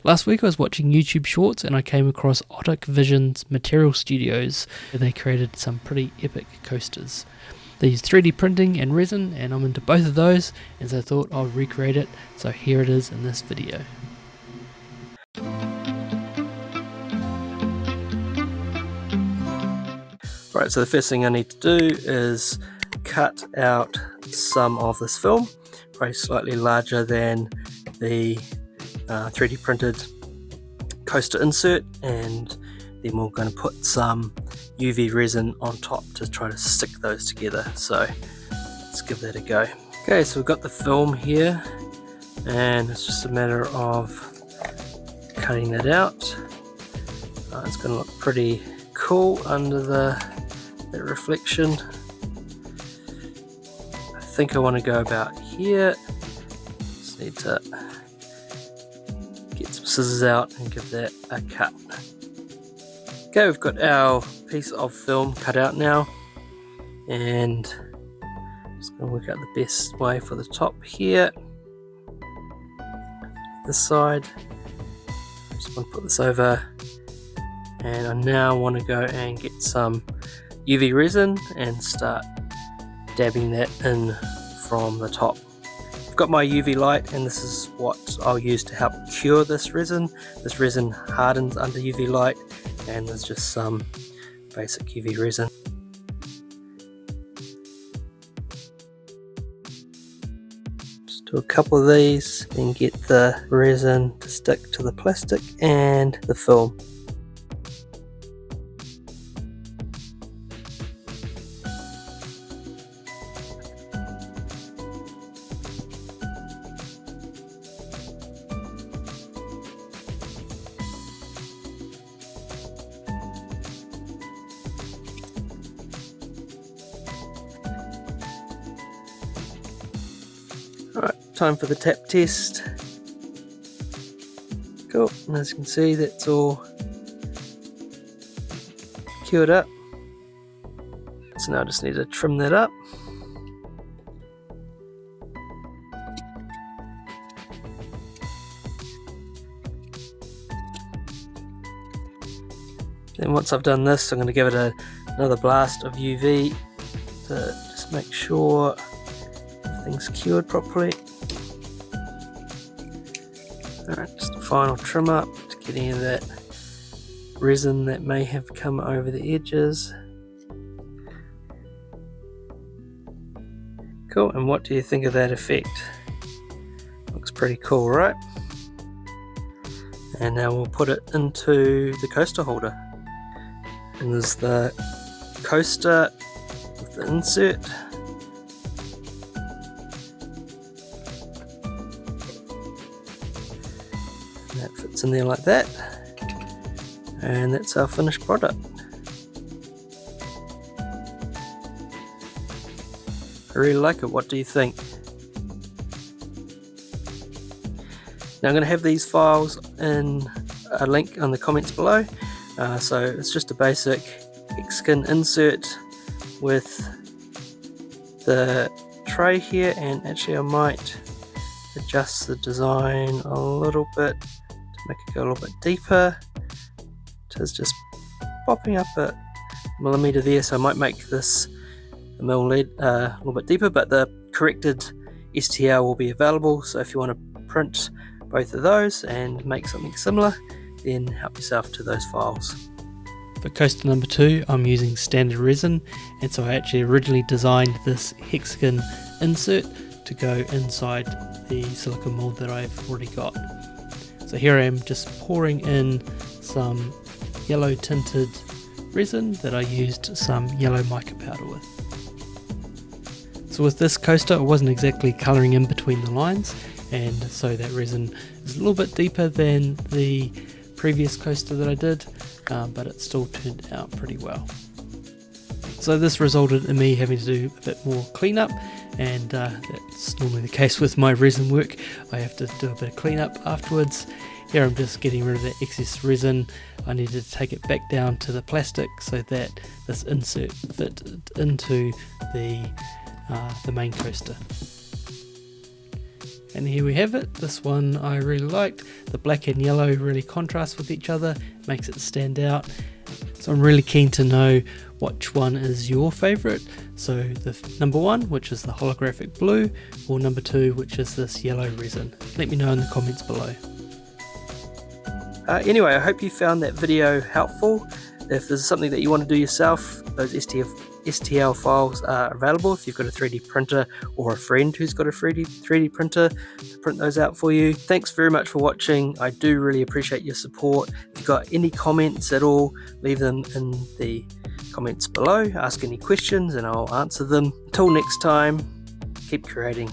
Last week I was watching YouTube Shorts and I came across Otic Vision's Material Studios, where they created some pretty epic coasters. They use 3D printing and resin, and I'm into both of those, and so I thought I'll recreate it, so here it is in this video. Right, so the first thing I need to do is cut out some of this film, probably slightly larger than the 3D printed coaster insert, and then we're going to put some UV resin on top to try to stick those together. So let's give that a go. Okay, so we've got the film here, and it's just a matter of cutting that out. It's going to look pretty cool under that reflection. I think I want to go about here. Just need to get some scissors out and give that a cut. Okay, we've got our piece of film cut out now, and just going to work out the best way for the top here. This side, just want to put this over, and I now want to go and get some UV resin and start dabbing that in from the top. I've got my UV light, and this is what I'll use to help cure this resin. This resin hardens under UV light, and there's just some basic UV resin. Just do a couple of these, then get the resin to stick to the plastic and the film. Alright, time for the tap test. Cool, and as you can see, that's all cured up. So now I just need to trim that up. Then once I've done this, I'm going to give it another blast of UV to just make sure everything's cured properly. Alright, just a final trim up to get any of that resin that may have come over the edges. Cool, and what do you think of that effect? Looks pretty cool, right? And now we'll put it into the coaster holder. And there's the coaster with the insert. And that fits in there like that. And that's our finished product. I really like it. What do you think? Now I'm going to have these files in a link on the comments below. So it's just a basic Hexagon insert with the tray here, and actually I might adjust the design a little bit to make it go a little bit deeper. It is just popping up a millimeter there, so I might make this a little bit deeper, but the corrected STL will be available, so if you want to print both of those and make something similar, then help yourself to those files. For coaster number 2, I'm using standard resin, and so I actually originally designed this hexagon insert to go inside the silicone mold that I've already got. So here I am just pouring in some yellow tinted resin that I used some yellow mica powder with. So with this coaster I wasn't exactly colouring in between the lines, and so that resin is a little bit deeper than the previous coaster that I did, but it still turned out pretty well. So this resulted in me having to do a bit more cleanup, and that's normally the case with my resin work. I have to do a bit of cleanup afterwards. Here I'm just getting rid of the excess resin. I needed to take it back down to the plastic so that this insert fit into the main coaster. And here we have it. This one I really liked. The black and yellow really contrast with each other, makes it stand out. So I'm really keen to know which one is your favorite. So the number 1, which is the holographic blue, or number 2, which is this yellow resin. Let me know in the comments below. Anyway, I hope you found that video helpful. If there's something that you want to do yourself, those STL files are available if you've got a 3D printer or a friend who's got a 3D printer to print those out for you. Thanks very much for watching. I do really appreciate your support. If you've got any comments at all, leave them in the comments below. Ask any questions and I'll answer them. Until next time, keep creating.